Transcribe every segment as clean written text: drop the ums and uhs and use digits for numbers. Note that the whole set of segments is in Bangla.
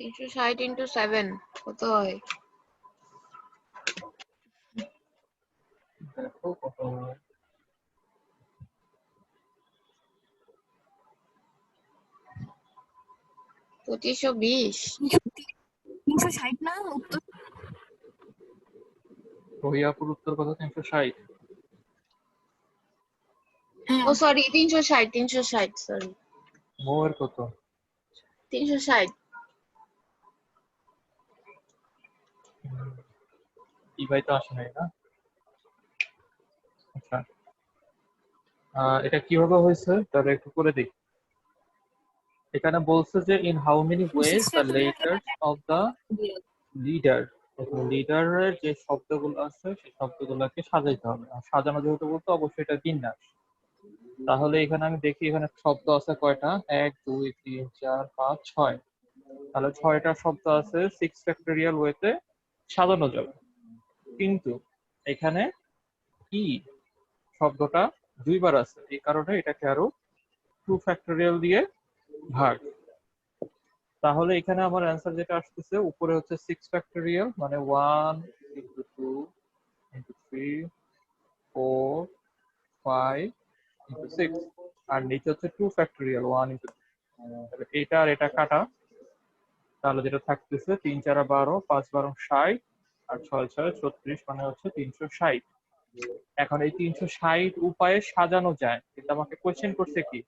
360 into 7 কত হয়? দেখো কত হয়। 2520। 360 না উত্তর? রহিয়াপুর উত্তর কত? 360। ও সরি 360 সরি মৌয়ের কত? 360। ভাই তো আসে নাই না। আচ্ছা, এটা কিভাবে হয়েছে তাহলে একটু করে দেখি। এখানে বলছে যে in how many ways the letters of the leader. লিডারের যে শব্দগুলো আছে সেই শব্দগুলোকে সাজাইতে হবে। আর সাজানো যেহেতু বলতে অবশ্যই এটা বিন্যাস। তাহলে এখানে আমি দেখি এখানে শব্দ আছে কয়টা, 1 2 3 4 5 6। তাহলে 6টা শব্দ আছে 6 ফ্যাক্টোরিয়াল ওয়েতে সাজানো যাবে। কিন্তু এখানে কি শব্দটা দুইবার আছে, এই কারণে এটাকে আরো 2 ফ্যাক্টোরিয়াল দিয়ে ভাগ। তাহলে এখানে আমার অ্যান্সার যেটা আসতেছে উপরে হচ্ছে 6 ফ্যাক্টোরিয়াল মানে 1 into 2 into 3 4 5 into 6 আর নিচে হচ্ছে 2 ফ্যাক্টোরিয়াল 1 into 2। এটা আর এটা কাটা, তাহলে যেটা থাকতেছে 3 4 12 5 12 60 আর 6 6 36 মানে হচ্ছে 360। এখন এই 360 উপায়ে সাজানো যায়, কিন্তু আমাকে কোশ্চেন করছে কি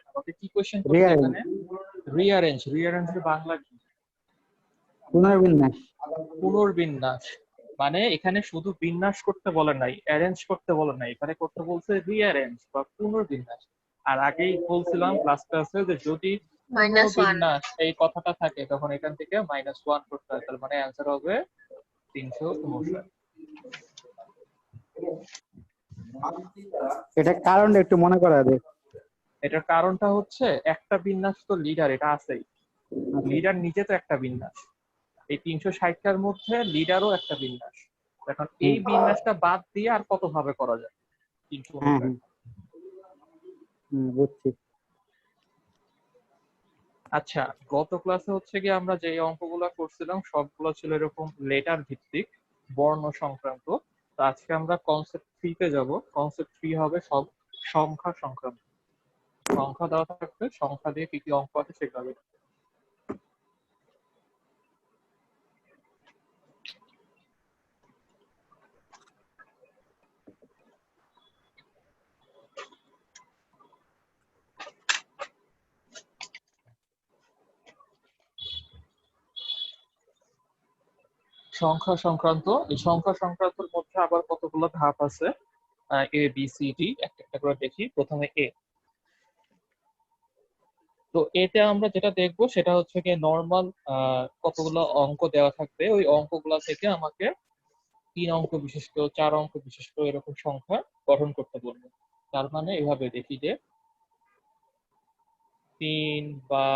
আমাকে কি কোশ্চেন করছে এখানে? রিঅ্যারেঞ্জ। রিঅ্যারেঞ্জের বাংলা কি? পুনর্বিন্যাস। পুনর্বিন্যাস। মানে এখানে শুধু বিন্যাস করতে বলে নাই, অ্যারেঞ্জ করতে বলে নাই, এখানে করতে বলছে রিঅ্যারেঞ্জ বা পুনর্বিন্যাস। আর আগেই বলছিলাম ক্লাস ক্লাসে যে যদি পুনর্বিন্যাস এই কথাটা থাকে তখন এখান থেকে -1 করতে হয়, তার মানে অ্যান্সার হবে 359। এটা কারণটা একটু মনে করা দে। এটার কারণটা হচ্ছে একটা বিন্যাস তো লিডার, এটা আছেই। লিডার নিজে তো একটা বিন্যাস, এই 360টার মধ্যে লিডারও একটা বিন্যাস। এখন এই বিন্যাসটা বাদ দিয়ে আর কত ভাবে করা যায় 359। বুঝছি। আচ্ছা, গত ক্লাসে হচ্ছে কি আমরা যে অঙ্কগুলো করছিলাম সবগুলো ছিল এরকম লেটার ভিত্তিক, বর্ণ সংক্রান্ত। তো আজকে আমরা কনসেপ্ট 3 তে যাব। কনসেপ্ট 3 হবে সব সংখ্যা সংক্রান্ত। সংখ্যা দেওয়া থাকবে, সংখ্যা দিয়ে কি কি অঙ্ক আছে সেগুলো। সংখ্যা সংক্রান্ত, এই সংখ্যা সংক্রান্তর মধ্যে আবার কতগুলো ধাপ আছে, এ বি সি ডি একটা একটা করে দেখি। প্রথমে এ। তো এতে আমরা যেটা দেখবো সেটা হচ্ছে কি নর্মাল কতগুলো অঙ্ক দেওয়া থাকবে, ওই অঙ্কগুলো থেকে আমাকে 3 অঙ্ক বিশিষ্ট 4 অঙ্ক বিশিষ্ট এরকম সংখ্যা গঠন করতে বলবো। তার মানে এভাবে দেখি যে 3 বা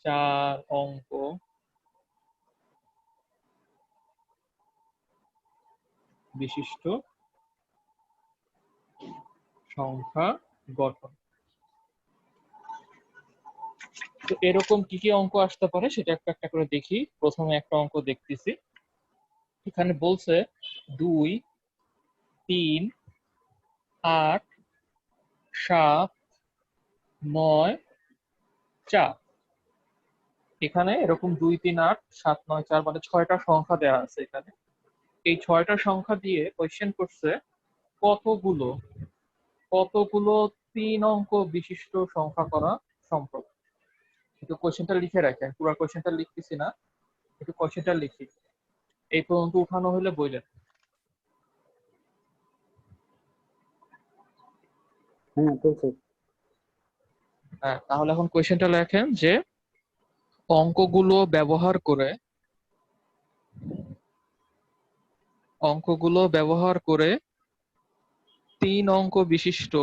4 অঙ্ক বিশিষ্ট সংখ্যা গঠন। তো এরকম কি কি অঙ্ক আসতে পারে সেটা একটা একটা করে দেখি। প্রথমে একটা অঙ্ক দেখতেছি, এখানে বলছে 2 3 8 7 9 4। এখানে এরকম 2 3 8 7 9 4 মানে 6টা সংখ্যা দেওয়া আছে এখানে। এই 6টা সংখ্যা দিয়ে কোয়েশ্চেন করছে কতগুলো কতগুলো 3 অঙ্ক বিশিষ্ট সংখ্যা করা সম্ভব। একটু কোয়েশ্চেনটা লিখে রাখেন, পুরো কোয়েশ্চেনটা লিখতেছি না, একটু কোয়েশ্চেনটা লিখি। এই পর্যন্ত উঠানো হলে বললেন। হ্যাঁ, তাহলে এখন কোয়েশ্চেনটা লেখেন যে অঙ্কগুলো ব্যবহার করে 3 অঙ্ক বিশিষ্ট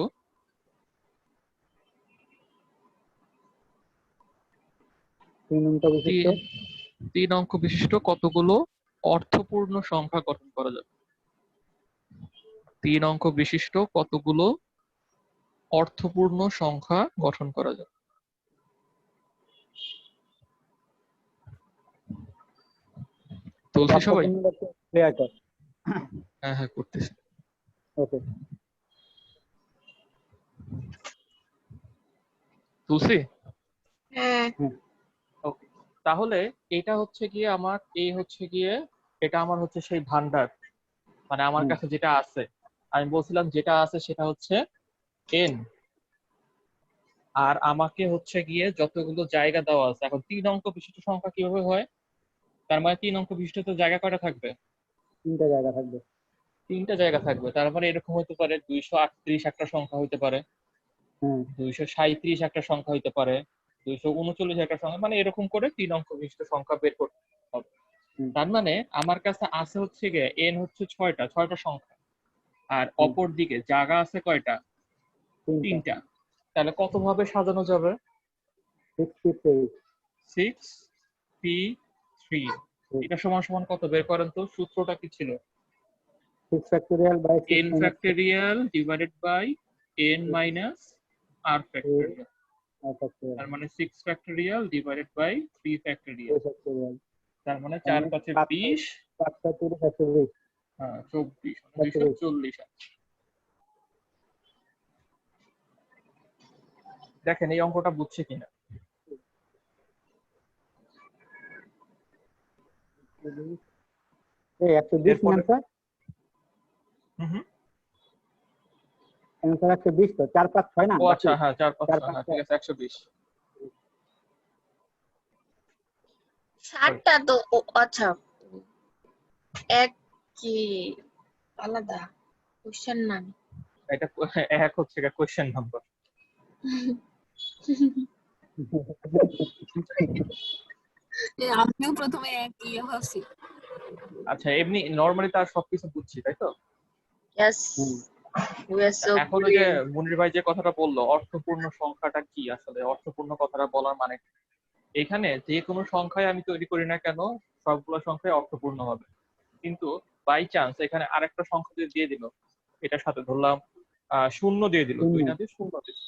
3 অঙ্ক বিশিষ্ট কতগুলো অর্থপূর্ণ সংখ্যা গঠন করা যাবে। 3 অঙ্ক বিশিষ্ট কতগুলো অর্থপূর্ণ সংখ্যা গঠন করা যাবে। তুলছি সবাই? ক্লিয়ার কর। হ্যাঁ হ্যাঁ করতেছি। ওকে। তুলছি? হ্যাঁ ওকে, তাহলে এটা হচ্ছে গিয়ে এটা আমার হচ্ছে সেই ভান্ডার, মানে আমার হুম। কাছে যেটা আছে। আমি বলছিলাম যেটা আছে সেটা হচ্ছে n, আর আমাকে হচ্ছে গিয়ে যতগুলো জায়গা দেওয়া আছে। এখন 3 অঙ্ক বিশিষ্ট সংখ্যা কিভাবে হয়? তার মানে 3 অঙ্ক বিশিষ্ট তো জায়গা কয়টা থাকবে? 3টা জায়গা থাকবে। 3টা জায়গা থাকবে। তার মানে এরকম হতে পারে 238 একটা সংখ্যা হইতে পারে, হ্যাঁ 237 একটা সংখ্যা হইতে পারে, 239 একটা সংখ্যা, মানে এরকম করে 3 অঙ্ক বিশিষ্ট সংখ্যা বের করতে হবে। হুম, তার মানে আমার কাছে আছে হচ্ছে গিয়ে n হচ্ছে 6টা সংখ্যা, আর হুম, অপর দিকে জায়গা আছে কয়টা? 3টা। 3টা। তাহলে কত ভাবে সাজানো যাবে? 63। 6p3, এটা সমান সমান কত বের করেন তো? সূত্রটা কি ছিল? 6 factorial by 6 n minus factorial divided by n minus r 8 factorial. Factorial তার মানে 6 factorial divided by 3 factorial. Factorial. তার মানে তার 4 মানে 5 5 20, 5 ফ্যাক্টোরিয়াল। হ্যাঁ 24, মানে ফ্যাক্টোরিয়াল। 240। দেখেন এই অঙ্কটা বুঝছে কিনা। এই 120 এরপরে অ্যান্সার। হুম, অ্যান্সার 120 তো 4 5 6 না ও বাকি আচ্ছা, হ্যাঁ 4 5 4 6, 5 হ্যাঁ ঠিক 6। আছে 120। 7টা তো আচ্ছা এক কি আলাদা কোশ্চেন না। এটা এক হচ্ছে কোয়েশ্চেন নাম্বার। আমিও প্রথমে এক ইয়ে ভাবছি। আচ্ছা, এমনি নরমালি তার সবকিছু বুঝছি, তাই তো? Yes, hmm, we are so এখন ওই যে brilliant. মুনির ভাই যে কথাটা বললো, অর্থপূর্ণ সংখ্যাটা কি, আসলে অর্থপূর্ণ কথাটা বলার মানে কি? এখানে যে কোনো সংখ্যায় আমি তৈরি করি না কেন, সবগুলো সংখ্যাই অর্থপূর্ণ হবে। কিন্তু বাই চান্স এখানে আরেকটা সংখ্যা যদি দিয়ে দিল, এটার সাথে ধরলাম শূন্য দিয়ে দিল, 2 শূন্য। না দিয়ে শূন্য দিল,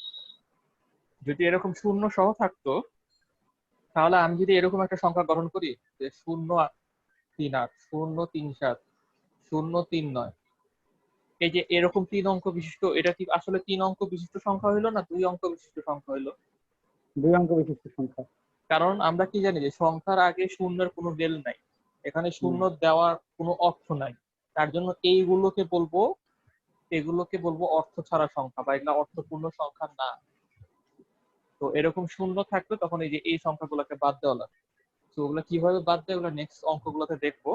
যদি এরকম শূন্য সহ থাকতো, তাহলে আমি যদি এরকম একটা সংখ্যা গঠন করি যে 038, 037, 039, এই যে এরকম 3 অঙ্ক বিশিষ্ট, এটা কি আসলে 3 অঙ্ক বিশিষ্ট সংখ্যা হইলো না 2 অঙ্ক বিশিষ্ট সংখ্যা হইলো? 2 অঙ্ক বিশিষ্ট সংখ্যা। কারণ আমরা কি জানি যে সংখ্যার আগে শূন্যের কোনো বেল নাই, এখানে শূন্য হুম, দেওয়ার কোনো অর্থ নাই। তার জন্য এগুলোকে বলবো অর্থ ছাড়া সংখ্যা, বা এগুলা অর্থপূর্ণ সংখ্যা না। তো এরকম শূন্য থাকলে তখন এই যে এই সংখ্যাগুলোকে বাদ দেওয়া লাগবে। তো ওগুলো কিভাবে বাদ দেয় ওগুলো নেক্সট অঙ্কগুলোতে দেখবো,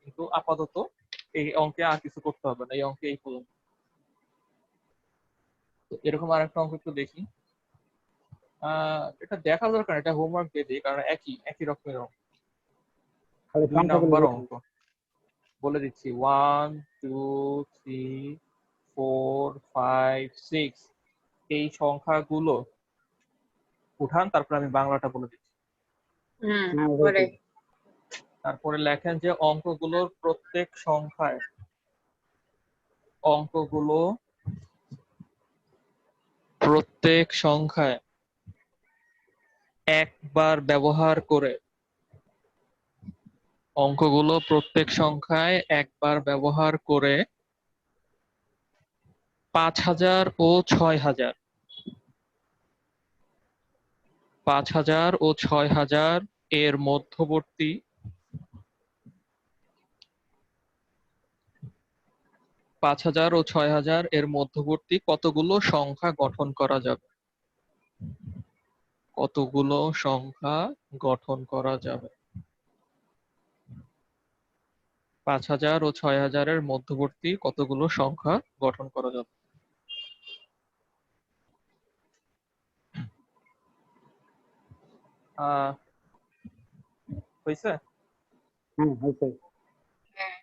কিন্তু আপাতত এই অঙ্কে আর কিছু করতে হবে না, এই অঙ্কে এই পর্যন্ত। তো এরকম আরেকটা অঙ্ক একটু দেখি। এটা দেখা দরকার, এটা হোমওয়ার্ক দিয়ে দিই, কারণ একই রকমের অঙ্ক। খালি 2 সংখ্যাগুলো নাম্বার লিখুন। অঙ্ক বলে দিচ্ছি, 1 2 3 4 5 6, এই সংখ্যাগুলো উঠান, তারপর আমি বাংলাটা বলে দিচ্ছি। হ্যাঁ পরে ওটাই। তারপরে লেখেন যে অঙ্কগুলোর প্রত্যেক সংখ্যায় একবার ব্যবহার করে 5000 ও 6000, 5000 ও 6000 এর মধ্যবর্তী 5000 ও 6000 এর মধ্যবর্তী কতগুলো সংখ্যা গঠন করা যাবে? কতগুলো সংখ্যা গঠন করা যাবে? 5000 ও 6000 এর মধ্যবর্তী কতগুলো সংখ্যা গঠন করা যাবে? হয়েছে? হ্যাঁ হয়েছে। হ্যাঁ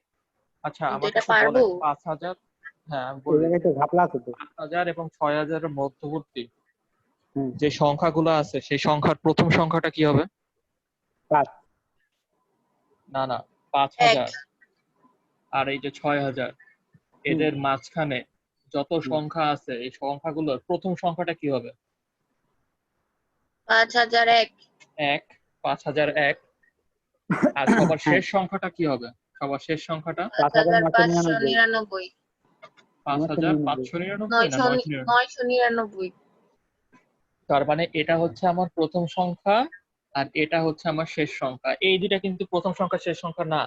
আচ্ছা কিন্তু আমাকে এটা একটু পারবো। বলেন 5000, হ্যাঁ আমি এই বলে জায়গায় দিচ্ছি, তো ঘাপলা আছে তো। 5000 এবং 6000 এর মধ্যবর্তী হ্যাঁ যে সংখ্যাগুলো আছে সেই সংখ্যার প্রথম সংখ্যাটা কি হবে? 5। না না, এক 5000 আর এই যে 6000, হুম, এদের মাঝখানে যত সংখ্যা আছে এই সংখ্যাগুলোর প্রথম সংখ্যাটা কি হবে? 5001, 1, 5001। আর সবার শেষ সংখ্যাটা কি হবে? সবার শেষ সংখ্যাটা 5599 5599 না 999? 999। তার মানে এটা হচ্ছে আমার প্রথম সংখ্যা আর এটা হচ্ছে আমার শেষ সংখ্যা। এই দুইটা কিন্তু প্রথম সংখ্যা শেষ সংখ্যা না।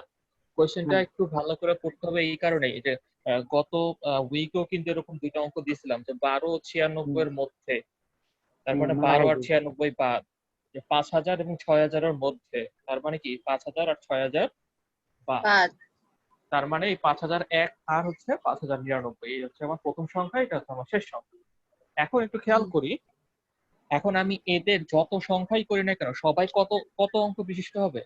কোশ্চেনটা হ্যাঁ। একটু ভালো করে পড়তে হবে এই কারণেই যে গত উইকেও কিন্তু এরকম দুইটা অঙ্ক দিয়েছিলাম যে 12 ও 96 এর মধ্যে, তার মানে 12 আর 96 বাদ, যে 5000 এবং 6000 এর মধ্যে, তার মানে কি 5000 আর 6000 বাদ, 5, তার মানে এই 5001 আর হচ্ছে 5099, এই হচ্ছে আমার প্রথম সংখ্যা, এটা হচ্ছে আমার শেষ সংখ্যা। এখন একটু খেয়াল করি, এখন আমি এদের যত সংখ্যাই করি না কেন সবাই কত কত অঙ্ক বিশিষ্ট হবে?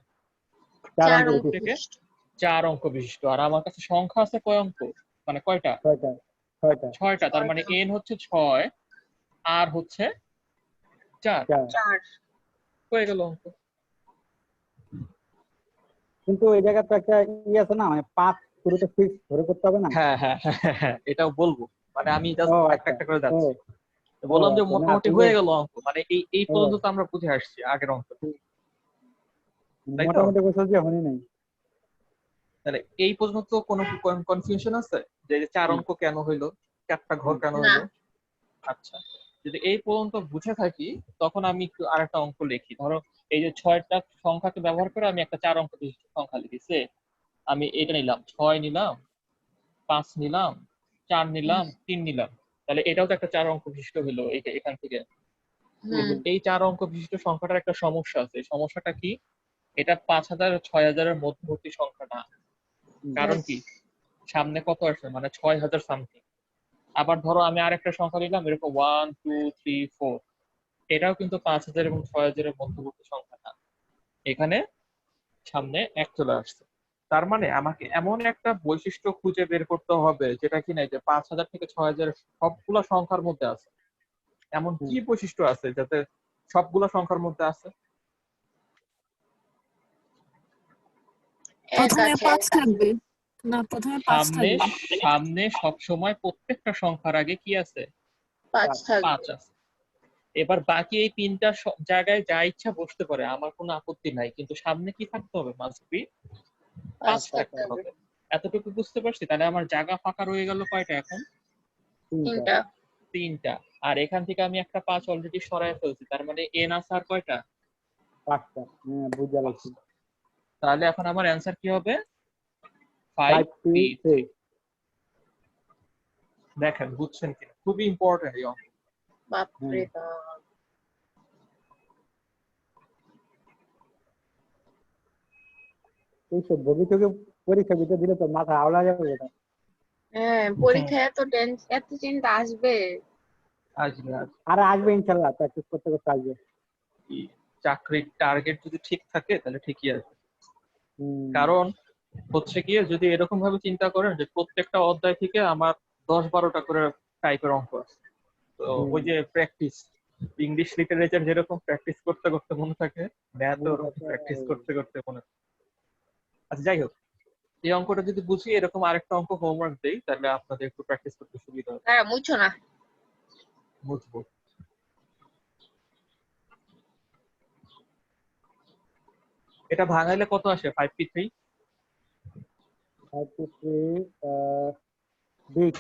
4 4 অঙ্ক অঙ্ক থেকে বিশিষ্ট। 4 অঙ্ক বিশিষ্ট। আর আমার কাছে সংখ্যা আছে কয় অঙ্ক, মানে কয়টা? 6টা 6টা। তার মানে n হচ্ছে 6 আর হচ্ছে 4, 4। হয়ে গেল অঙ্ক। কিন্তু এই জায়গায় তো একটা আছে না, মানে 5 শুরুতে ফিক্স ধরে করতে হবে না? হ্যাঁ হ্যাঁ হ্যাঁ হ্যাঁ, এটাও বলবো, মানে আমি জাস্ট ও একটা আচ্ছা। একটা করে ও যাচ্ছি। ও বললাম যে আচ্ছা, না মোটামুটি তুমি হয়ে গেল অঙ্ক, মানে এই ও পর্যন্ত তো আমরা বুঝে আসছি আগের অঙ্ক, তাই তো? মোটামুটি বছর যে হয়নি নাই। তাহলে এই পর্যন্ত কোনো কনফিউশন আছে যে 4 অঙ্ক কেন হইলো, 4টা ঘর কেন না। হইলো? আচ্ছা, যদি এই পর্যন্ত বুঝে থাকি তখন আমি একটু আরেকটা অঙ্ক লিখি। ধরো এই যে 6টা সংখ্যাকে ব্যবহার করে আমি একটা 4 অঙ্ক বিশিষ্ট সংখ্যা লিখেছি। আমি এটা নিলাম, 6 নিলাম, 5 নিলাম, 4 নিলাম, 3 নিলাম, তাহলে এটাও তো একটা 4 অঙ্ক বিশিষ্ট হলো এখান থেকে। কিন্তু হুম। এই 4 অঙ্ক বিশিষ্ট সংখ্যাটার একটা সমস্যা আছে। এই সমস্যাটা কি? এটা 5000 আর 6000 এর মধ্যবর্তী সংখ্যা না। কারণ Yes. কি? সামনে কত আসবে, মানে 6000 সামথিং। আবার ধরো আমি আরেকটা সংখ্যা নিলাম এরকম 1 2 3 4, এটাও কিন্তু 5000 এবং 6000 এর মধ্যবর্তী সংখ্যা না। এখানে সামনে 1 চলে আসছে। তার মানে আমাকে এমন একটা বৈশিষ্ট্য খুঁজে বের করতে হবে যেটা কিনা যে 5000 থেকে 6000 সবগুলা সংখ্যার মধ্যে আছে। এমন কি বৈশিষ্ট্য আছে যাতে সবগুলা সংখ্যার মধ্যে আছে? এক প্রথমে আছে। 5 থাকবে। না, প্রথমে 5 সামনে থাকবে। সামনে সবসময় প্রত্যেকটা সংখ্যার আগে কি আছে? 5 থাকবে। 5 আছে। এবার বাকি এই তিনটা জায়গায় যা ইচ্ছা বসতে পারে, আমার কোনো আপত্তি নাই, কিন্তু সামনে কি থাকতে হবে? মাস্ট বি 5 5 থাকতে থাকতে হবে। হবে। এতটুকু বুঝতে পারছি। তাহলে আমার জায়গা ফাঁকা রয়ে গেল কয়টা এখন? 3টা। 3টা। আর এখান থেকে আমি একটা 5 অলরেডি সরায় ফেলছি, তার মানে এন আছে আর কয়টা? 5টা। হ্যাঁ, বুঝা লাগছে। 5টা। তাহলে এখন আমার অ্যান্সার কি হবে? 5 2 5P3। 3। দেখেন বুঝছেন কিনা, খুবই ইম্পর্টেন্ট এই অঙ্ক। বাপরে বাপ। এইসব ভবিষ্যতে পরীক্ষা দিতে দিলে তো মাথা আওলা যাবে ওটা। হ্যাঁ, পরীক্ষায় এত চিন্তা আসবে। আসবে আসবে। আর আসবে ইনশাল্লাহ, প্র্যাকটিস করতে করতে আসবে। কি, চাকরির টার্গেট যদি ঠিক থাকে তাহলে ঠিকই আছে। হুম। কারণ হচ্ছে গিয়ে যদি এরকম ভাবে চিন্তা করেন যে প্রত্যেকটা অধ্যায় থেকে আমার 10-12টা করে টাইপের অঙ্ক আছে, তো ওই যে প্র্যাকটিস, ইংলিশ লিটারেচার যেরকম প্র্যাকটিস করতে করতে মনে থাকে, ম্যাথও মনে ওরকম থাকে। প্র্যাকটিস করতে করতে মনে থাকে। আচ্ছা যাই হোক, এই অঙ্কটা যদি বুঝি এরকম আরেকটা অঙ্ক হোমওয়ার্ক দেই তাহলে আপনাদের একটু প্র্যাকটিস করতে সুবিধা হবে। হ্যাঁ, বুঝছো না। বুঝবো। এটা ভাঙাইলে কত আসে? 5P3? 5 2 3 বিগ।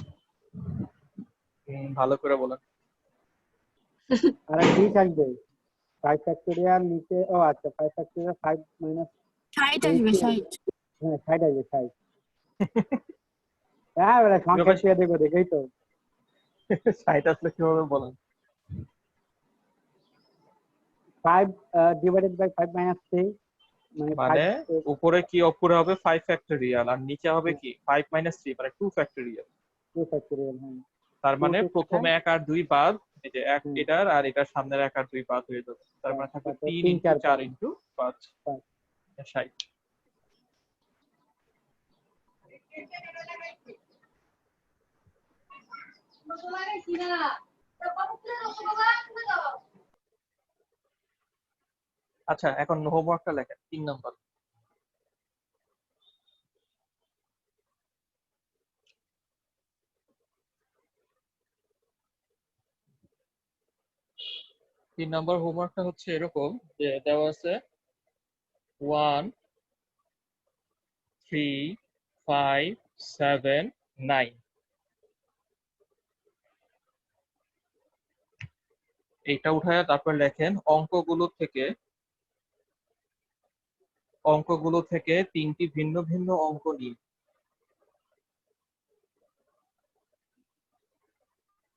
ভালো করে বলেন। আর বিগ আসবে। 5 ফ্যাক্টোরিয়াল নিচে, ও আচ্ছা 5 ফ্যাক্টোরিয়াল 5 মাইনাস 60 আসবে, 3। 60। হ্যাঁ 60 আসবে 60। হ্যাঁ ওরা সংখ্যা দিয়ে দেখো, দেখেই তো। 60 আসলে কিভাবে বলেন? 5 ডিভাইডেড বাই 5 মাইনাস 3, মানে মানে 5 উপরে কি, উপরে হবে 5 ফ্যাক্টরিয়াল আর নিচে হবে কি 5 - 3, মানে 2 ফ্যাক্টরিয়াল। 2 ফ্যাক্টোরিয়াল। হ্যাঁ তার 2 মানে 2 প্রথমে 1 আর 2 বাদ, এই যে এক হুম, এটার আর এটার সামনের 1 আর 2 বাদ হয়ে যাবে, তার মানে থাকবে তারপর 3 3 ইন্টু 4 4 5 ইন্টু 5, 60। আচ্ছা এখন হোমওয়ার্কটা লেখেন 3 নাম্বার। 3 নাম্বার হোমওয়ার্কটা হচ্ছে এরকম যে দেওয়া আছে 1 3 5 7 9 এইটা উঠায় তারপর লেখেন অঙ্কগুলো থেকে 3টি ভিন্ন ভিন্ন অঙ্ক নিন।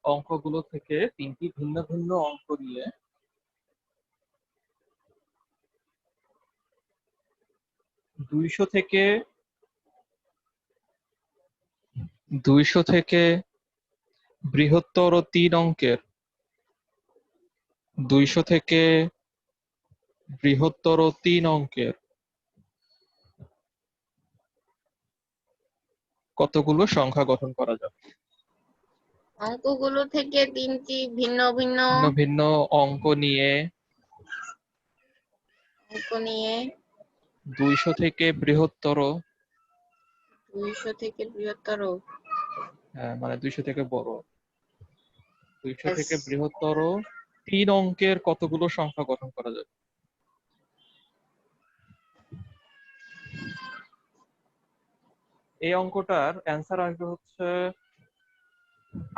অঙ্কগুলো থেকে 3টি ভিন্ন ভিন্ন অঙ্ক নিয়ে 200 থেকে বৃহত্তর 3 অঙ্কের 200 থেকে বৃহত্তর 3 অঙ্কের কতগুলো সংখ্যা গঠন করা যাবে? অঙ্কগুলো থেকে 3টি ভিন্ন ভিন্ন ভিন্ন ভিন্ন অঙ্ক নিয়ে অঙ্ক নিয়ে 200 থেকে বৃহত্তর 200 থেকে বৃহত্তর মানে 200 থেকে বড় 200 Yes. থেকে বৃহত্তর 3 অঙ্কের কতগুলো সংখ্যা গঠন করা যাবে? এই অঙ্কটার অ্যান্সার আসবে হচ্ছে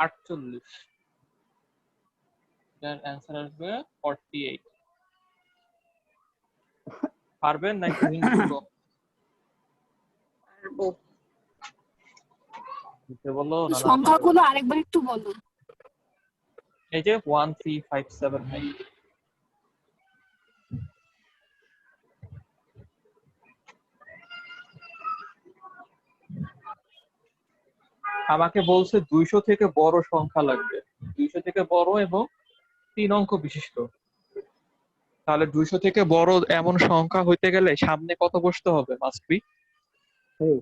48। এর অ্যান্সার আসবে 48। পারবেন না একটু হিন্ট দিব? পারবো। দিতে বলো না না সংখ্যাগুলো আরেকবার একটু বলো। এই যে 1 3 5 7 9 আমাকে বলছে 200 থেকে বড় সংখ্যা লাগবে, 200 থেকে বড় এবং 3 অঙ্ক বিশিষ্ট। তাহলে 200 থেকে বড় এমন সংখ্যা হইতে গেলে সামনে কত বসতে হবে? মাস্ট বি 3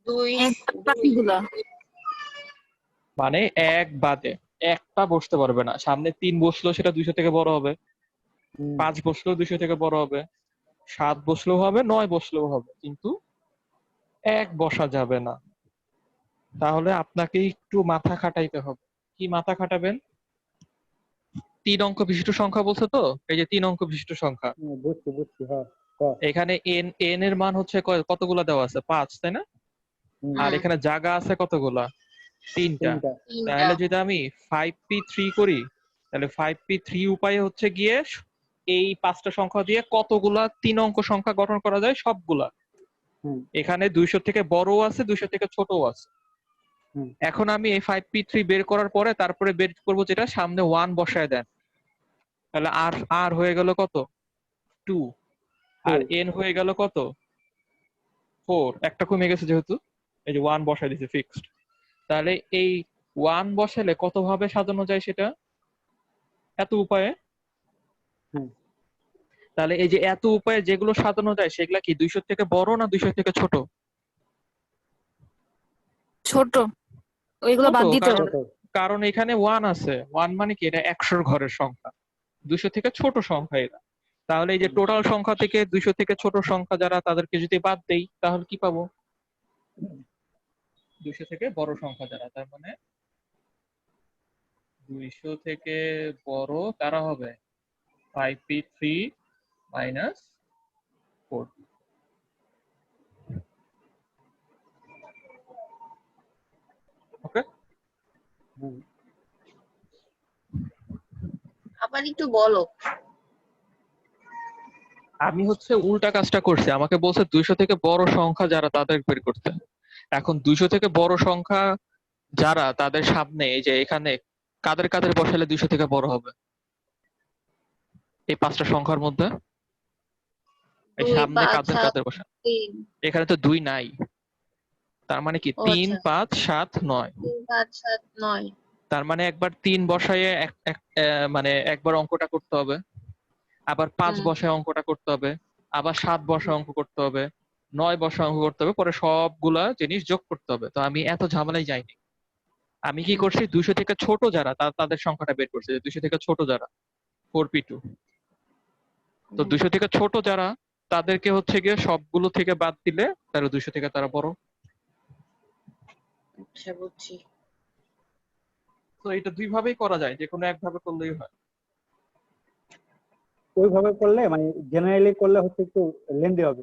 দুই বাকিগুলো মানে এক বাদে একটা বসতে পারবে না। সামনে 3 বসলেও সেটা 200 থেকে বড় হবে, 5 বসলেও 200 থেকে বড় হবে, 7 বসলেও হবে, 9 বসলেও হবে, কিন্তু এক বসা যাবে না। তাহলে আপনাকে একটু মাথা খাটাইতে হবে। কি মাথা খাটাবেন? 3 অঙ্ক বিশিষ্ট সংখ্যা বলছে তো, এই যে 3 অঙ্ক বিশিষ্ট সংখ্যা, বুঝছি হ্যাঁ এখানে এন এর মান হচ্ছে কতগুলা দেওয়া আছে? 5, তাই না? আর এখানে জায়গা আছে কতগুলা? 3টা। 3টা তাহলে যদি আমি 5p3 করি, তাহলে 5p3 উপায়ে হচ্ছে গিয়ে এই 5টা সংখ্যা দিয়ে কতগুলা 3 অঙ্ক সংখ্যা গঠন করা যায়? সবগুলা। এখানে 200 থেকে বড়ও আছে, 200 থেকে ছোটও আছে। এখন আমি এই 5p3 বের করার পরে তারপরে বের করব যেটা সামনে 1 বসায় দেন, তাহলে আর হয়ে গেল কত? 2। আর n হয়ে গেল কত? 4। একটা কমে গেছে যেহেতু, এই যে 1 বসায় দিছে ফিক্সড। তাহলে এই 1 বসালে কত ভাবে সাজানো যায় সেটা? এত উপায়ে। তাহলে এই যে এত উপায়ে যেগুলো সাজানো যায় সেগুলা কি 200 থেকে বড় না 200 থেকে ছোট? ছোট, ওইগুলো ছোট, বাদ দিতে কারণ হবে। কারণ এখানে 1 আছে। 1 মানে কি? এটা 100 ঘরের সংখ্যা। 200 থেকে ছোট সংখ্যা এরা। তাহলে এই যে টোটাল সংখ্যা থেকে 200 থেকে ছোট সংখ্যা যারা, তাদেরকে যদি বাদ দেই তাহলে কি পাবো? 200 থেকে বড় সংখ্যা যারা, তার মানে 200 থেকে বড় কারা হবে? 5p3 minus 4। ওকে, আবার একটু বলো। আমি হচ্ছে উল্টা কাজটা করছি। আমাকে বলছে 200 থেকে বড় সংখ্যা যারা তাদের বের করতে। এখন 200 থেকে বড় সংখ্যা যারা, তাদের সামনে এই যে এখানে কাদের কাদের বসালে 200 থেকে বড় হবে? এই 5টা সংখ্যার মধ্যে এই 2 সামনে 5 কাদের 7 কাদের বসা? 3 এখানে তো 2 নাই, তার মানে কি ও 3 আচ্ছা 5 7 9। 3 5 7 9 তার মানে একবার 3 বসায়ে মানে একবার অঙ্কটা করতে হবে, আবার 5 বসায় অঙ্কটা করতে হবে, আবার 7 বসায় অঙ্ক করতে হবে, 9 বসায় অঙ্ক করতে হবে, পরে সবগুলা জিনিস যোগ করতে হবে। তো আমি এত ঝামেলায় যাইনি। আমি কি করছি? 200 থেকে ছোট যারা তাদের সংখ্যাটা বের করছি। 200 থেকে ছোট যারা 4p2। তো 200 থেকে ছোট যারা, তাদেরকে হচ্ছে গিয়ে সবগুলো থেকে বাদ দিলে তারা 200 থেকে তারা বড়। আচ্ছা বুঝছি। তো এটা দুই ভাবেই করা যায়, যে কোনো এক ভাবে করলেই হয়। ওইভাবে করলে মানে জেনারেলি করলে হচ্ছে একটু লেন্দি হবে।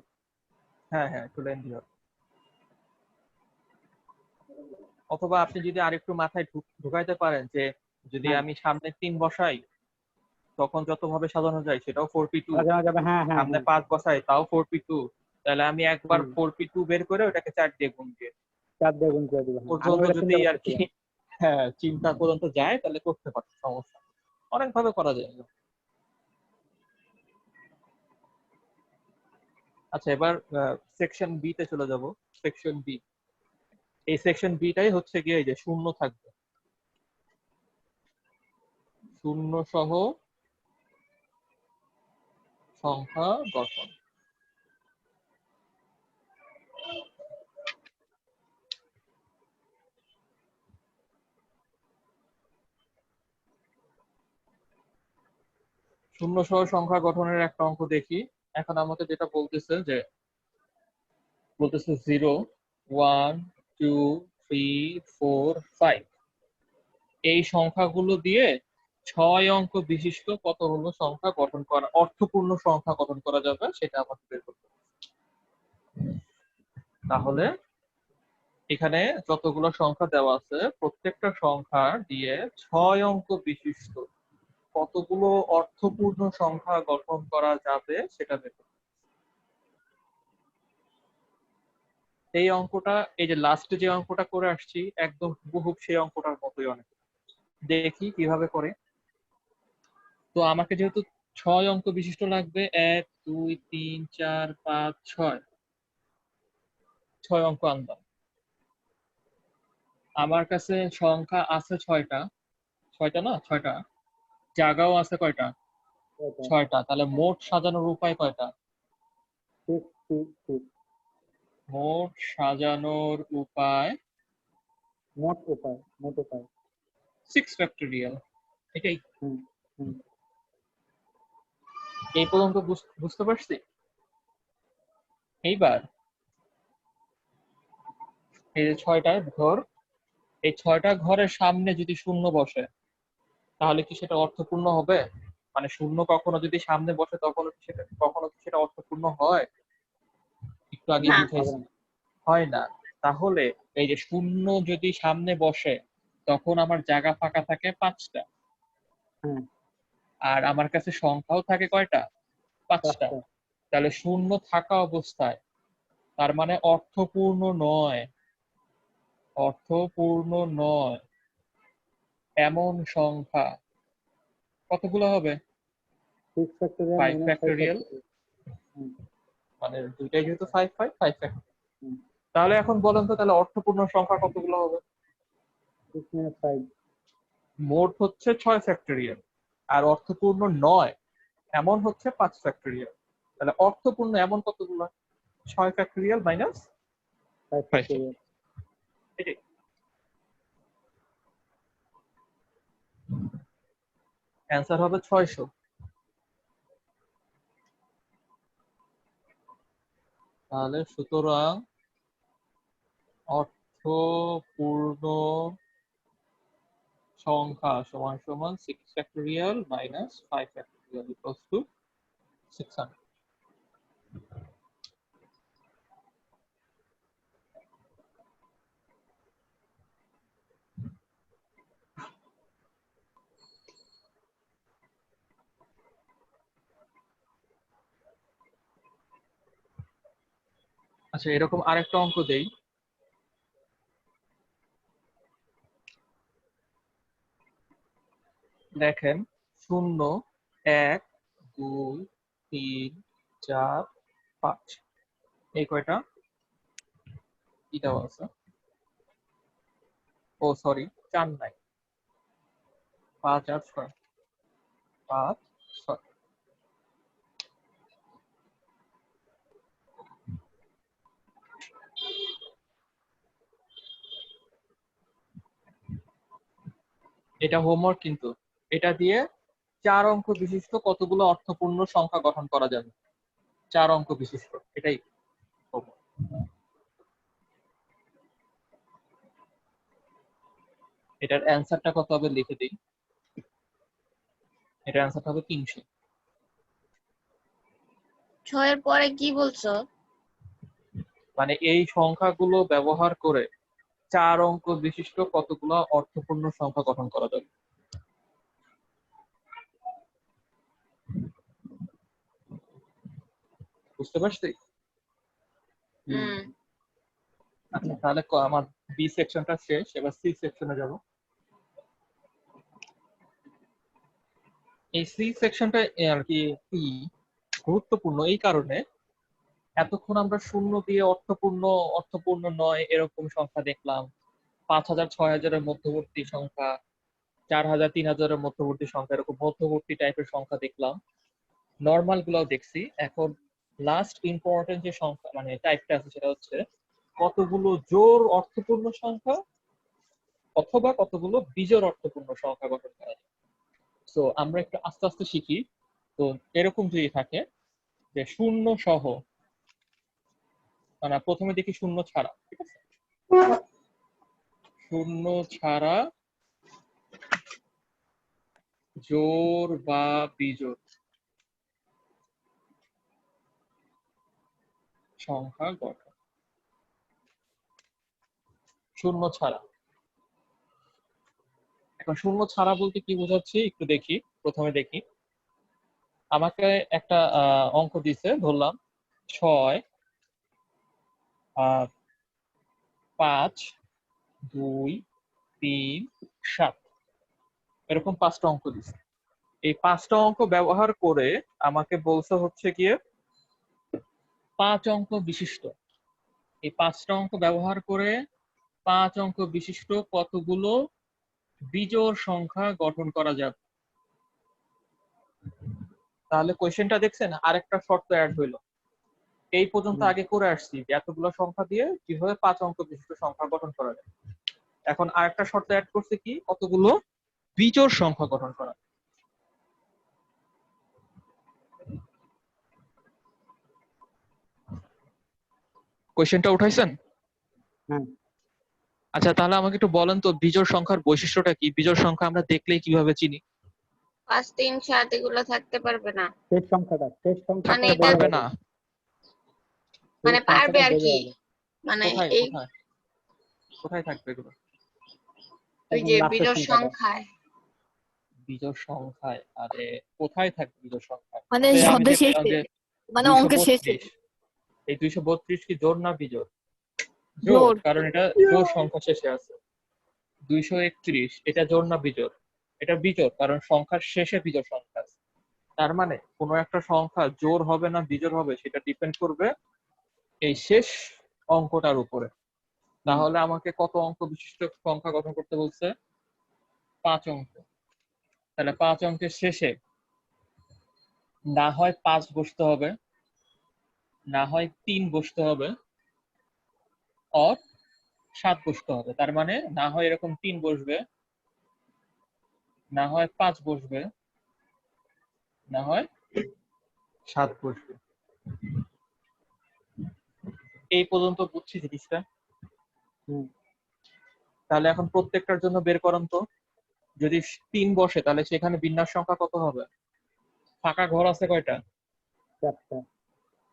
হ্যাঁ হ্যাঁ, একটু লেন্দি হবে। অথবা আপনি যদি আরেকটু মাথায় ঢুকাইতে পারেন যে যদি হ্যাঁ আমি সামনে 3 বসাই তখন যতভাবে সাজানো যায় সেটাও 4p2, সাজানো যাবে, হ্যাঁ হ্যাঁ সামনে হ্যাঁ 5 বসাই তাও 4p2, তাহলে আমি একবার হ্যাঁ 4p2 বের করে ওটাকে 4 দিয়ে গুণ দিয়ে 4 দিয়ে গুণ করে দিবে, হ্যাঁ আমি পর্যন্ত ওটা যদি চিন্তা আর কি করতেছিলাম। হ্যাঁ চিন্তা পর্যন্ত যায় তাহলে করতে পারছি, সমস্যা নেই। অনেক ভাবে করা যায়। আচ্ছা, এবার সেকশন বি তে চলে যাব। সেকশন বি, এই সেকশন বিটাই হচ্ছে গিয়ে এই যে শূন্য থাকবে, শূন্য সহ সংখ্যা গঠন। শূন্য সহ সংখ্যা গঠনের একটা অঙ্ক দেখি। এখন আমাকে যেটা বলতেছে যে বলতেছে 0 1 2 3 4 5 এই সংখ্যাগুলো দিয়ে 6 অঙ্ক বিশিষ্ট কতগুলো সংখ্যা গঠন করা, অর্থপূর্ণ সংখ্যা গঠন করা যাবে সেটা আমাকে বের করতে হবে। তাহলে এখানে যতগুলো সংখ্যা দেওয়া আছে প্রত্যেকটা সংখ্যা দিয়ে 6 অঙ্ক বিশিষ্ট কতগুলো অর্থপূর্ণ সংখ্যা গঠন করা যাবে সেটা বের করতে হবে। এই অঙ্কটা, এই যে লাস্টে যে অঙ্কটা করে আসছি একদম হুবহু সেই অঙ্কটার মতোই অনেক। দেখি কিভাবে করে। তো আমাকে যেহেতু 6 অঙ্ক বিশিষ্ট লাগবে, 1 2 3 4 5 6, 6 অঙ্ক আনলাম। আমার কাছে সংখ্যা আছে 6টা, 6টা না 6টা, জায়গাও আছে কয়টা? 6টা। তাহলে মোট সাজানোর উপায় কয়টা? ঠিক ঠিক ঠিক। মোট সাজানোর উপায় মোট উপায় 6 ফ্যাক্টোরিয়াল। এটাই। হুম হুম এই পর্যন্ত বুঝতে পারছি। এইবার এই যে 6টা ঘর, এই 6টা ঘরের সামনে যদি শূন্য বসে তাহলে কি সেটা অর্থপূর্ণ হবে? মানে শূন্য কখনো যদি সামনে বসে কখনো কি সেটা অর্থপূর্ণ হয়? একটু আগে না। হবে বুঝাইছি, না। হয় না। তাহলে এই যে শূন্য যদি সামনে বসে তখন আমার জায়গা ফাঁকা থাকে 5টা, হ্যাঁ আর আমার কাছে সংখ্যাও থাকে কয়টা? 5টা। 5টা। তাহলে শূন্য থাকা অবস্থায় তার মানে অর্থপূর্ণ নয়, অর্থপূর্ণ নয় এমন সংখ্যা কতগুলো হবে? 6 ফ্যাক্টরিয়াল 5 মাইনাস 5 ফ্যাক্টোরিয়াল। ফ্যাক্টরিয়াল। হুম মানে দুইটাই যেহেতু 5 5 5 ফ্যাক্টোরিয়াল। হুম তাহলে এখন বলেন তো তাহলে অর্থপূর্ণ সংখ্যা কতগুলো হবে? 6 minus 5। মোট হচ্ছে 6 ফ্যাক্টোরিয়াল, আর অর্থপূর্ণ নয় এমন হচ্ছে 5 ফ্যাক্টোরিয়াল। তাহলে অর্থপূর্ণ এমন কতগুলো? 6 ফ্যাক্টোরিয়াল মাইনাস 5 5 ফ্যাক্টরিয়াল। এটাই। অ্যান্সার হবে 600। তাহলে সুতরাং অর্থপূর্ণ সংখ্যা সমান সমান 6 factorial minus 5 factorial equals to 600। আচ্ছা, এরকম আরেকটা অঙ্ক দেই। দেখেন 0 1 2 3 4 5 এই কয়টা কি দেওয়া আছে? ও সরি, 4 নাই, 5 আর 6, 5 6। এটা হোমওয়ার্ক কিন্তু। এটা দিয়ে 4 অঙ্ক বিশিষ্ট কতগুলো অর্থপূর্ণ সংখ্যা গঠন করা যাবে? 4 অঙ্ক বিশিষ্ট, এটাই homework। এটার অ্যান্সারটা কত হবে লিখে দিই। এটার অ্যান্সারটা হবে 300। ছয়ের পরে কি বলছো? মানে এই সংখ্যাগুলো ব্যবহার করে 4 অঙ্ক বিশিষ্ট কতগুলো অর্থপূর্ণ সংখ্যা গঠন করা যাবে? বুঝতে পারছি? হুম আচ্ছা, তাহলে আমার বি সেকশনটা শেষ, এবার সি সেকশনে যাব। এই সি সেকশনটা আর কি কি গুরুত্বপূর্ণ এই কারণে, এতক্ষণ আমরা শূন্য দিয়ে অর্থপূর্ণ, অর্থপূর্ণ নয় এরকম সংখ্যা দেখলাম, 5,000 6,000-এর মধ্যবর্তী সংখ্যা, 4,000 3,000-এর মধ্যবর্তী সংখ্যা, এরকম মধ্যবর্তী টাইপের সংখ্যা দেখলাম, নর্মাল গুলাও দেখছি। এখন লাস্ট ইম্পর্টেন্ট যে সংখ্যা মানে টাইপটা আছে সেটা হচ্ছে কতগুলো জোড় অর্থপূর্ণ সংখ্যা অথবা কতগুলো বিজোড় অর্থপূর্ণ সংখ্যা গঠন করা যায়। তো আমরা একটু আস্তে আস্তে শিখি। তো এরকম যদি থাকে যে শূন্য সহ, মানে প্রথমে দেখি শূন্য ছাড়া, ঠিক আছে? শূন্য ছাড়া জোড় বা বিজোড় সংখ্যা গঠন। শূন্য ছাড়া, এখন শূন্য ছাড়া বলতে কি বোঝাচ্ছি একটু দেখি। প্রথমে দেখি, আমাকে একটা অঙ্ক দিছে, ধরলাম 6 5 2 3 7, এরকম 5টা অঙ্ক দিছে। এই 5টা অঙ্ক ব্যবহার করে আমাকে বলছে হচ্ছে গিয়ে 5 অঙ্ক বিশিষ্ট, এই 5টা অঙ্ক ব্যবহার করে 5 অঙ্ক বিশিষ্ট কতগুলো বিজোড় সংখ্যা গঠন করা যাবে। তাহলে কোয়েশ্চেনটা দেখছেন, আরেকটা শর্ত অ্যাড হইলো। এই পর্যন্ত আগে করে আসছি যে এতগুলো সংখ্যা দিয়ে কিভাবে 5 অঙ্ক বিশিষ্ট সংখ্যা গঠন করা যায়। এখন আরেকটা শর্ত অ্যাড করছে কি, কতগুলো বিজোড় সংখ্যা গঠন করা। কোয়েশ্চেনটা উঠাইছেন? হ্যাঁ, আচ্ছা, তাহলে আমাকে একটু বলেন তো বিজোড় সংখ্যার বৈশিষ্ট্যটা কি? বিজোড় সংখ্যা আমরা দেখলেই কিভাবে চিনি? 5 3 7 এগুলো থাকতে পারবে না। শেষ সংখ্যাটা মানে থাকতে এটা পারবে না? মানে শেষ পারবে সংখ্যাটা আর বোঝা কি, যাবে। মানে কোথায় এই কোথায় কোথায় থাকবে এগুলো? ওই একদম যে লাস্টের বিজোড় সংখ্যাটা। সংখ্যায়। বিজোড় সংখ্যায়? আরে কোথায় থাকবে বিজোড় সংখ্যায়? মানে এই আমি শব্দের যে শেষে, আগে মানে অঙ্কের শেষে। 232, এই 232 কি জোড় না বিজোড়? জোড়, জোর। কারণ এটা জোড় সংখ্যা শেষে আছে। 231 এটা জোড় না বিজোড়? এটা বিজোড়, কারণ সংখ্যার শেষে বিজোড় সংখ্যা আছে। তার মানে কোনো একটা সংখ্যা জোড় হবে না বিজোড় হবে সেটা ডিপেন্ড করবে এই শেষ অঙ্কটার উপরে। তাহলে আমাকে কত অঙ্ক বিশিষ্ট সংখ্যা গঠন করতে বলছে? 5 অঙ্ক। তাহলে 5 অঙ্কের শেষে না হয় 5 বসতে হবে, না হয় 3 বসতে হবে, অর 7 বসতে হবে। তার মানে না হয় এরকম 3 বসবে, না হয় 5 বসবে, না হয় 7 বসবে। এই পর্যন্ত বুঝছি জিনিসটা। হুম, তাহলে এখন প্রত্যেকটার জন্য বের করেন তো। যদি 3 বসে তাহলে সেখানে বিন্যাস সংখ্যা কত হবে? ফাঁকা ঘর আছে কয়টা? 4টা।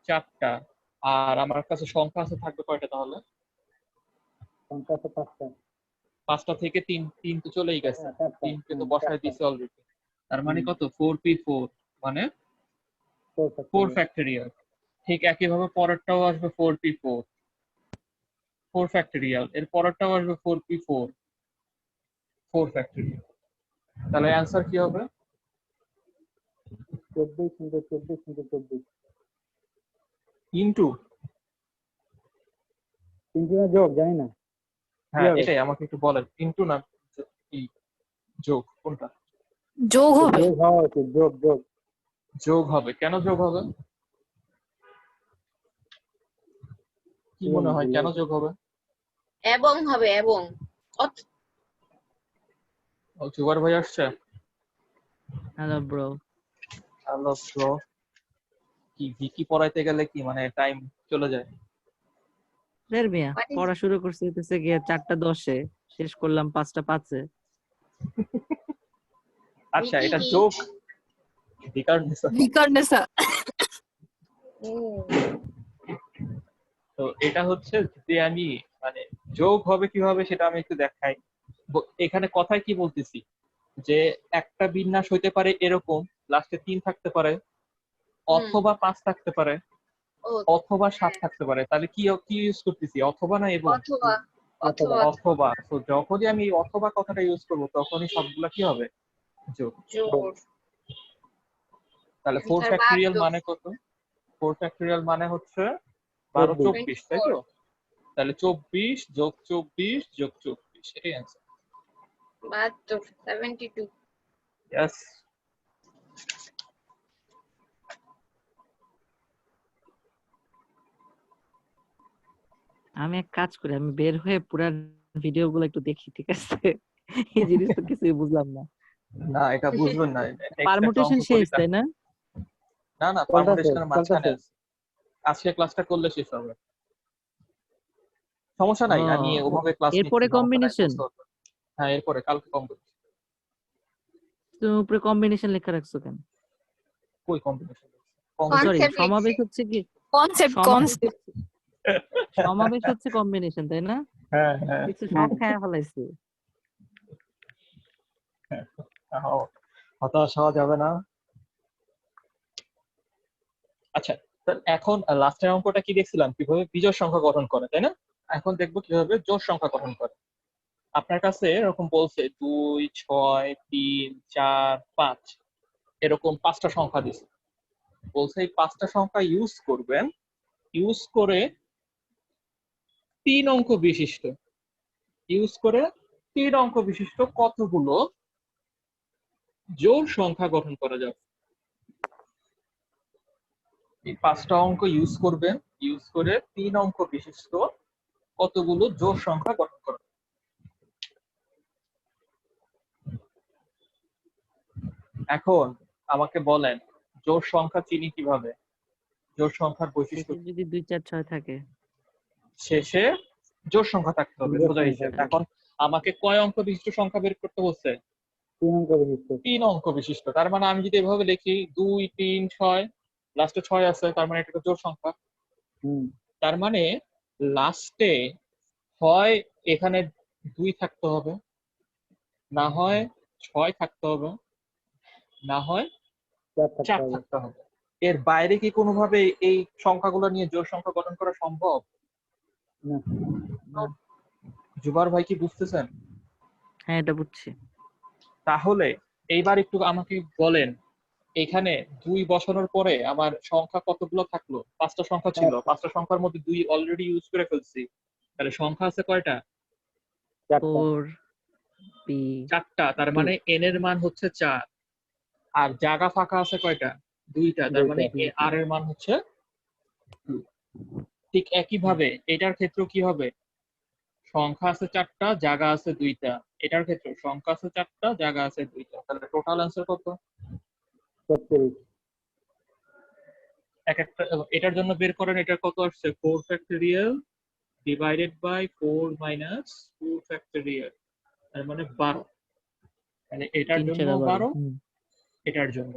4টা। আর আমার কাছে সংখ্যা আছে থাকবে কয়টা তাহলে? সংখ্যা আছে 5টা। 5টা থেকে 3 3 তো চলেই গেছে, হ্যাঁ, 4টা। 3 কে তো বসায় 4টা। দিছে অলরেডি। তার মানে কত? 4p4, মানে 4 4 ফ্যাক্টরিয়াল। ফ্যাক্টরিয়াল। ঠিক একইভাবে পরেরটাও আসবে 4p4, 4 ফ্যাক্টরিয়াল। এর পরেরটাও আসবে 4p4, 4 ফ্যাক্টরিয়াল। তাহলে অ্যান্সার কি হবে? 24 × 24 × 24। ইনটু? তিনটি না যোগ, জানি না কি হ্যাঁ হবে। এটাই, আমাকে একটু বলেন ইনটু না কি যোগ, কোনটা? যোগ হবে। যোগ হওয়া উচিত, যোগ যোগ। যোগ হবে। কেন যোগ হবে? কি কি মনে জানি, হয় ভুলে কেন গেছি। যোগ হবে? এবং হবে এবং ও জুবার ভাই আসছে। Hello bro. Hello bro. কি ভিকি পড়াইতে গেলে কি মানে টাইম চলে যায়? দের মিয়া What is পড়া শুরু করছি হচ্ছে গিয়ে 4টা 10-এ, শেষ করলাম 5টা 5-এ। আচ্ছা, Vicky এটা কি? যোগ ভিকার নিসা। বিকর্ণেসা। হুম, তো এটা হচ্ছে যদি আমি মানে যোগ হবে কিভাবে সেটা আমি একটু দেখাই। এখানে কথায় কি বলতেছি যে একটা বিন্যাস হইতে পারে এরকম, লাস্টে 3 থাকতে পারে, হুম। অথবা 5 থাকতে পারে, ও, অথবা 7 থাকতে পারে। তাহলে কি কি ইউজ করতেছি, অথবা না এবং? অথবা অথবা অথবা অথবা। তো যখনই আমি এই অথবা কথাটা ইউজ করব তখনই সবগুলা কি হবে, যোগ। জোর। তাহলে 4 অ্যান্সার ফ্যাক্টরিয়াল 72। মানে কত? 4 ফ্যাক্টরিয়াল মানে হচ্ছে 12 24। 24, তাই তো? 24। তাহলে 24 যোগ 24 যোগ 24, এটাই অ্যান্সার। 72, 72। ইয়েস। আমি এক কাজ করি, আমি বের হয়ে পুরা ভিডিও গুলো একটু দেখি, ঠিক আছে? এই জিনিস তো কিছুই বুঝলাম না। না, এটা বুঝবেন না, নেক্সট একটা পারমুটেশন অঙ্ক করি শেষ, তাই না? না না, চলতেছে পারমুটেশনের মাঝখানে চলতেছে। আছে। আজকে ক্লাসটা করলে শেষ হবে, সমস্যা ও, নাই, আমি ওভাবে ক্লাস এরপরে নিচ্ছি, সমস্যা নাই, কম্বিনেশন? বুঝতে পারবেন। হ্যাঁ, এরপরে কালকে কম্পিটিশন। তুমি উপরে কম্বিনেশন লেখা রাখছো কেন? কই কম্পিটিশন? সরি, কনসেপ্ট লিখছি। সমাবেশ হচ্ছে কি? কনসেপ্ট সমাবেশ কনসেপ্ট হচ্ছে সমাবেশ হচ্ছে কম্বিনেশন, তাই না? হ্যাঁ হ্যাঁ কিছু সব খেয়ে ফেলাইছে। হ্যাঁ, হতাশ হওয়া যাবে না। আচ্ছা, তো এখন লাস্টের অঙ্কটা কি দেখছিলাম, কিভাবে বিজোড় সংখ্যা গঠন করে, তাই না? এখন দেখবো কিভাবে জোড় সংখ্যা গঠন করে। আপনার কাছে এরকম বলছে 2, 6, 3, 4, 5, এরকম 5টা সংখ্যা দিচ্ছে। বলছে এই 5টা সংখ্যা ইউজ করবেন, ইউজ করে 3 অঙ্ক বিশিষ্ট, ইউজ করে 3 অঙ্ক বিশিষ্ট কতগুলো জোড় সংখ্যা গঠন করা যাবে। এই 5টা অঙ্ক ইউজ করবেন, ইউজ করে 3 অঙ্ক বিশিষ্ট কতগুলো জোড় সংখ্যা গঠন করা যাবে। এখন আমাকে বলেন জোড় সংখ্যা চিনি কিভাবে, জোড় সংখ্যার বৈশিষ্ট্য শেষে কি? যদি 2, 4, 6 থাকে। শেষে জোড় সংখ্যা থাকতে হবে, জোড় সোজা সংখ্যা। হিসেব। এখন আমাকে কয় অঙ্ক বিশিষ্ট সংখ্যা বের করতে বলছে? 3 অঙ্ক বিশিষ্ট। 3 অঙ্ক বিশিষ্ট। তার মানে আমি যদি এভাবে লিখি 2, 3, 6, লাস্টে 6 আছে, তার মানে এটা একটা জোড় সংখ্যা। হুম। তার মানে লাস্টে হয় এখানে 2 থাকতে হবে, না হয় 6 থাকতে হবে, না হয় 4 থাকতে 4 হবে। থাকতে হবে। এর বাইরে কি কোনোভাবে এই সংখ্যাগুলো নিয়ে জোড় সংখ্যা গঠন করা সম্ভব? না। না। জুবার ভাই কি বুঝতেছেন? হ্যাঁ, এটা বুঝছি। তাহলে এইবার একটু আমাকে বলেন, এখানে 2 বসানোর পরে আমার সংখ্যা কতগুলো থাকলো? 5টা সংখ্যা ছিল, 5টা সংখ্যার মধ্যে 2 অলরেডি ইউজ করে ফেলছি, তাহলে সংখ্যা আছে কয়টা? 4টা। 4 p 4টা। তার মানে n এর মান হচ্ছে 4, আর জায়গা ফাঁকা আছে কয়টা? 2টা, তার মানে 2টা। r এর মান হচ্ছে 2। ঠিক একই ভাবে এটার ক্ষেত্রে কি হবে, সংখ্যা আছে 4টা, জায়গা আছে 2টা। এটার ক্ষেত্রে সংখ্যা আছে 4টা, জায়গা আছে 2টা, তাহলে টোটাল অ্যান্সার কত? 36। এক একটা এটার জন্য বের করেন, এটার কত আসছে? 4 factorial divided by 4 minus 2 factorial, তার মানে 12। মানে এটার 3, জন্য 4, 12। 12, এটার জন্য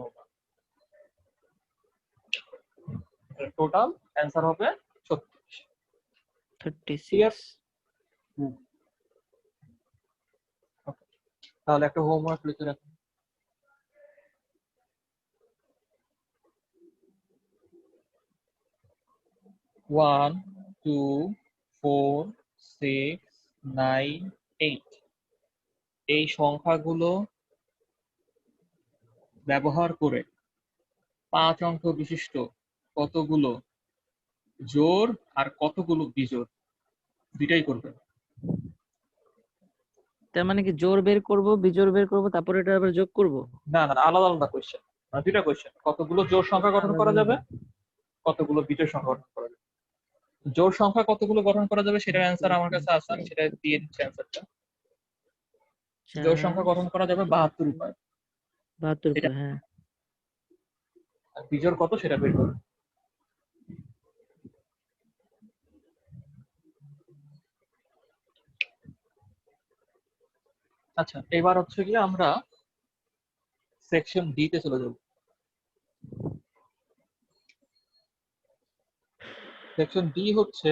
টোটাল অ্যান্সার হবে 36। ক্লিয়ার? 36। হুম। তাহলে একটা হোমওয়ার্ক লিখে রাখুন। 1, 2, 4, 6, 9, 8 এই সংখ্যাগুলো ব্যবহার করে 5 অঙ্ক বিশিষ্ট কতগুলো জোড় আর কতগুলো বিজোড়, দুইটাই করবেন। তার মানে কি জোড় বের করব, বিজোড় বের করব, তারপর এটা আবার যোগ করব? না না, আলাদা আলাদা কোয়েশ্চেন, দুইটা কোয়েশ্চেন। কতগুলো জোড় সংখ্যা গঠন করা যাবে, কতগুলো বিজোড় সংখ্যা গঠন করা যাবে। জোড় সংখ্যা কতগুলো গঠন করা যাবে সেটার অ্যান্সার আমার কাছে আছে, আমি সেটা দিয়ে দিচ্ছি অ্যান্সারটা। জোড় 4, সংখ্যা গঠন করা যাবে 72 উপায়। 72 এটা করে, হ্যাঁ। আর বিজোড় কত সেটা বের করুন। আচ্ছা, এবার হচ্ছে গিয়ে আমরা সেকশন ডি তে চলে যাব। সেকশন ডি হচ্ছে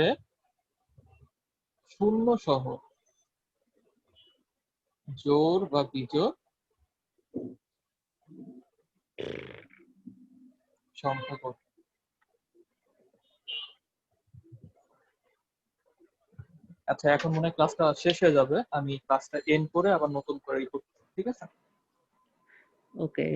শূন্য সহ জোড় বা বিজোড় সংখ্যা কত। আচ্ছা, এখন মনে হয় ক্লাসটা শেষ হয়ে যাবে, আমি ক্লাসটা এন্ড করে আবার নতুন করে করব, ঠিক আছে? ওকে